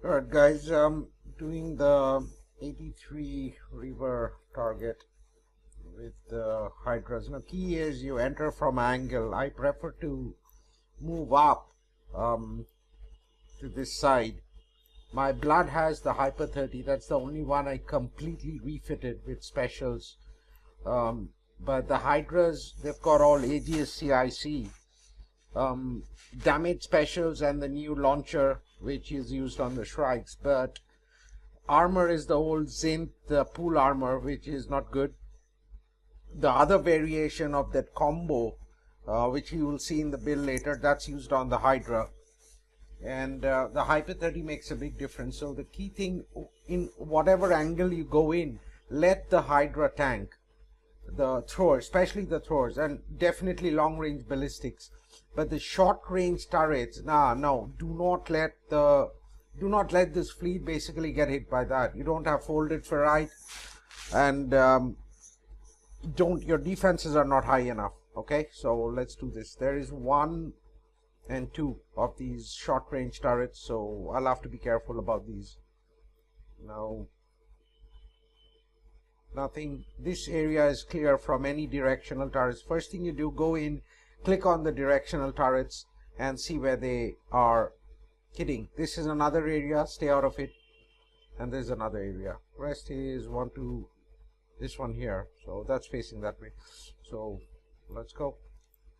Alright guys, doing the 83 river target with the Hydras. Now key is you enter from angle. I prefer to move up to this side. My blood has the Hyper 30. That's the only one I completely refitted with specials. But the Hydras, they've got all AGS CIC. Damage specials and the new launcher which is used on the Shrikes, but armor is the old Zinth, the pool armor, which is not good. The other variation of that combo, which you will see in the build later, that's used on the Hydra, and the Hyper 30 makes a big difference. So the key thing, in whatever angle you go in, let the Hydra tank the throwers, especially the throwers, and definitely long range ballistics. But the short range turrets, no, do not let this fleet basically get hit by that. You don't have folded ferrite, and don't your defenses are not high enough. Okay, so let's do this. There is 1 and 2 of these short range turrets, so I'll have to be careful about these. Now nothing, this area is clear from any directional turrets. First thing you do, go in, click on the directional turrets and see where they are hitting. This is another area, stay out of it. And there's another area. Rest is this one here, so that's facing that way. So let's go.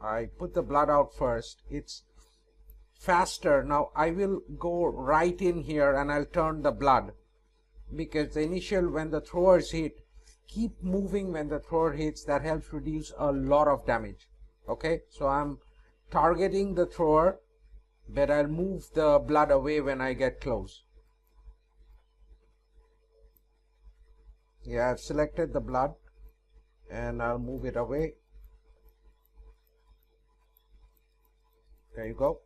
I put the blood out first. It's faster. Now I will go right in here and I'll turn the blood, because the initial, when the throwers hit, keep moving when the thrower hits. That helps reduce a lot of damage. Okay, so I'm targeting the thrower, but I'll move the blood away when I get close. Yeah, I've selected the blood and I'll move it away. There you go.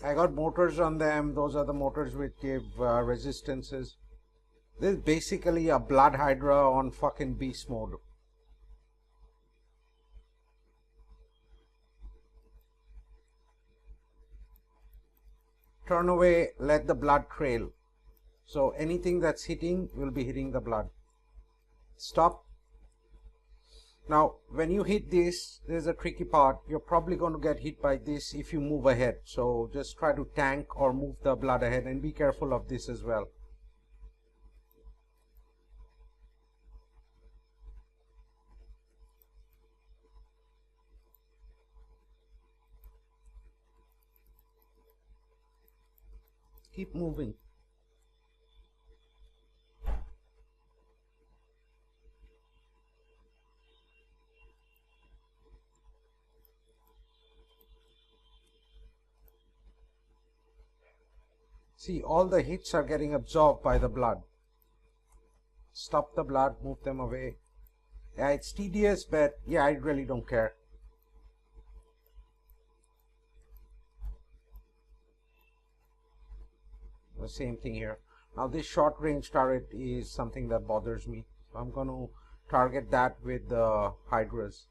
I got motors on them. Those are the motors which give resistances. This is basically a blood Hydra on fucking beast mode. Turn away, let the blood trail. So anything that's hitting will be hitting the blood. Stop. Now, when you hit this, there's a tricky part. You're probably going to get hit by this if you move ahead. So just try to tank or move the blood ahead, and be careful of this as well. Keep moving. See, all the hits are getting absorbed by the blood. Stop the blood, move them away. Yeah, it's tedious, but yeah, I really don't care. The same thing here. Now this short range turret is something that bothers me. So I'm going to target that with the Hydras.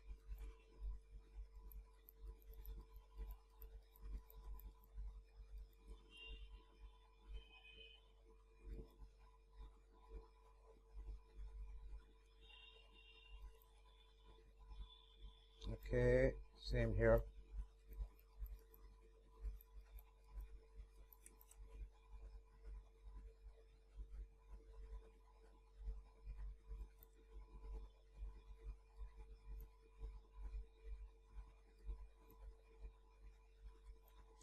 Okay, same here.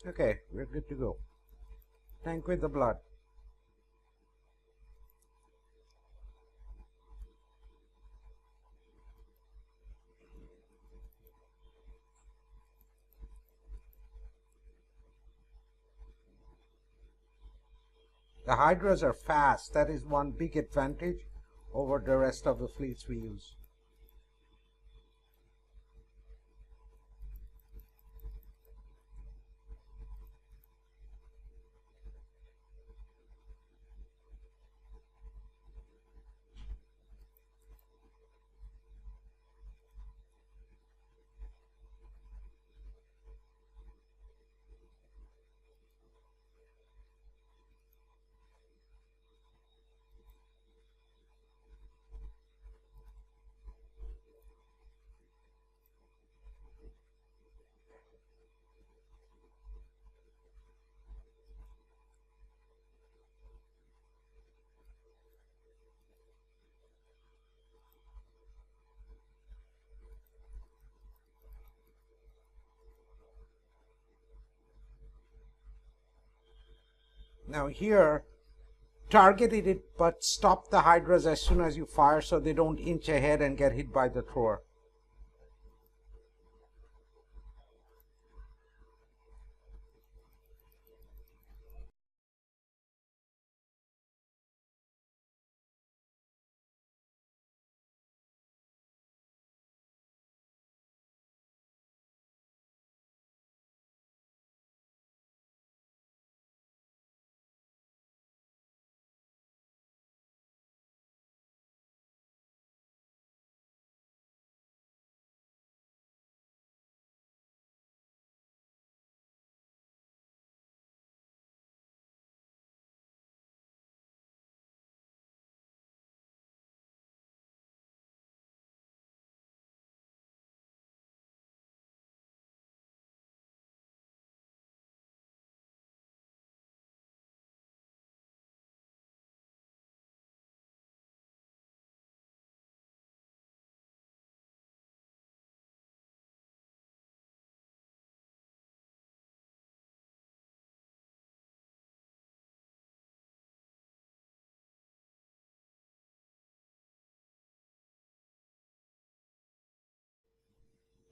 Okay, we're good to go. Tank with the blood. The Hydras are fast. That is one big advantage over the rest of the fleets we use. Now here, targeted it, but stop the Hydras as soon as you fire so they don't inch ahead and get hit by the thrower.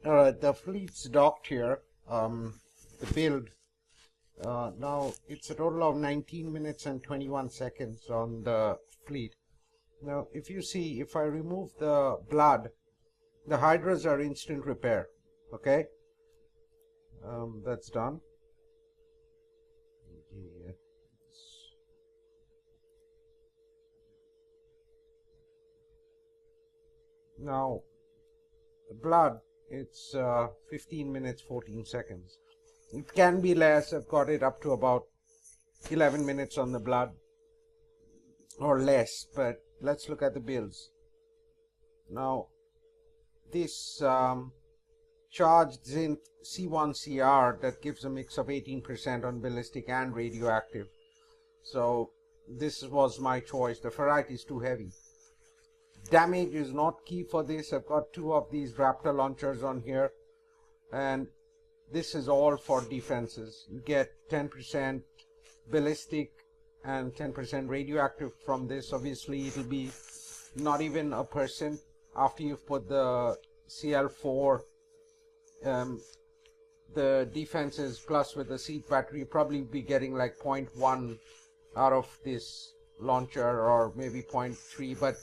Alright, the fleet's docked here. The build. Now it's a total of 19 minutes and 21 seconds on the fleet. Now if you see, if I remove the blood, the Hydras are instant repair. Okay, that's done. Now the blood, it's 15 minutes 14 seconds. It can be less. I've got it up to about 11 minutes on the blood or less, but let's look at the builds. Now this charged zinc C1CR, that gives a mix of 18% on ballistic and radioactive. So this was my choice. The ferrite is too heavy. Damage is not key for this. I've got 2 of these Raptor launchers on here, and this is all for defenses. You get 10% ballistic and 10% radioactive from this. Obviously it'll be not even a percent after you've put the CL4. The defenses plus with the seed battery, you probably be getting like 0.1 out of this launcher, or maybe 0.3, but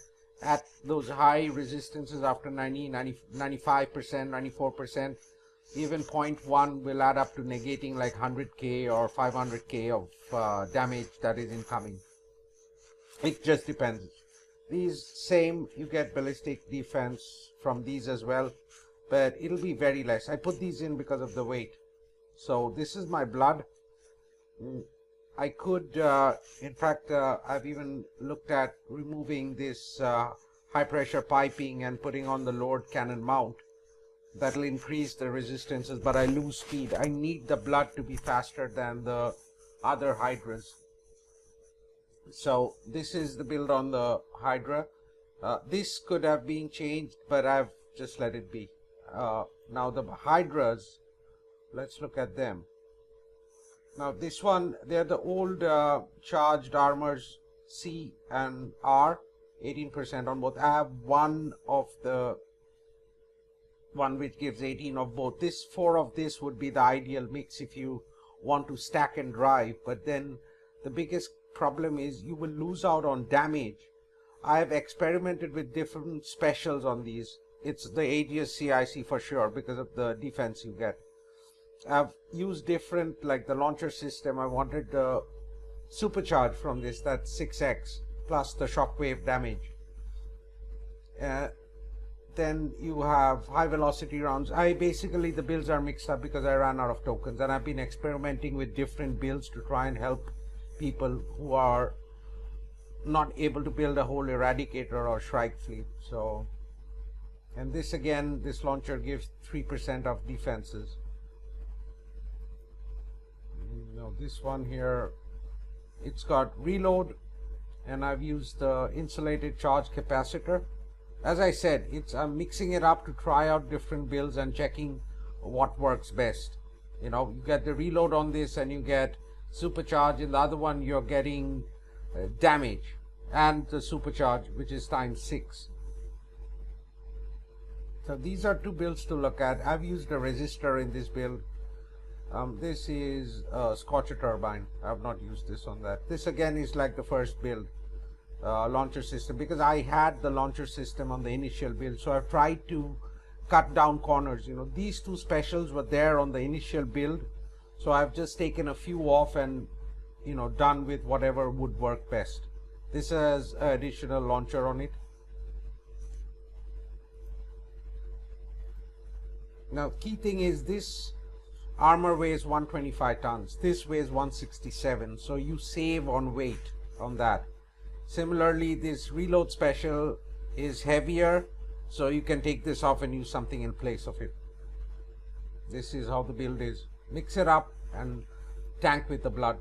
at those high resistances after 95%, 94%, even 0.1 will add up to negating like 100k or 500k of damage that is incoming. It just depends. These same, you get ballistic defense from these as well, but it'll be very less. I put these in because of the weight. So this is my blood. I could, in fact, I've even looked at removing this high pressure piping and putting on the lowered cannon mount. That'll increase the resistances, but I lose speed. I need the blood to be faster than the other Hydras. So this is the build on the Hydra. This could have been changed, but I've just let it be. Now the Hydras, let's look at them. Now this one, they're the old charged armors C and R, 18% on both. I have one of the one which gives 18 of both. This 4 of this would be the ideal mix if you want to stack and drive, but then the biggest problem is you will lose out on damage. I have experimented with different specials on these. It's the Aegis CIC for sure because of the defense you get. I've used different, like the launcher system. I wanted the supercharge from this, that's 6x plus the shockwave damage. Then you have high velocity rounds. Basically the builds are mixed up because I ran out of tokens, and I've been experimenting with different builds to try and help people who are not able to build a whole Eradicator or Shrike fleet. So, and this again, this launcher gives 3% of defenses. Now this one here, it's got reload, and I've used the insulated charge capacitor. As I said, I'm mixing it up to try out different builds and checking what works best. You know, you get the reload on this and you get supercharge. In the other one you're getting damage and the supercharge, which is times 6. So these are two builds to look at. I've used a resistor in this build. This is a Scorcher turbine. I've not used this on that. This again is like the first build, launcher system, because I had the launcher system on the initial build, so I've tried to cut down corners. You know, these two specials were there on the initial build, so I've just taken a few off and, you know, done with whatever would work best. This has an additional launcher on it. Now key thing is this armor weighs 125 tons. This weighs 167, so you save on weight on that. Similarly, this reload special is heavier, so you can take this off and use something in place of it. This is how the build is. Mix it up and tank with the blood.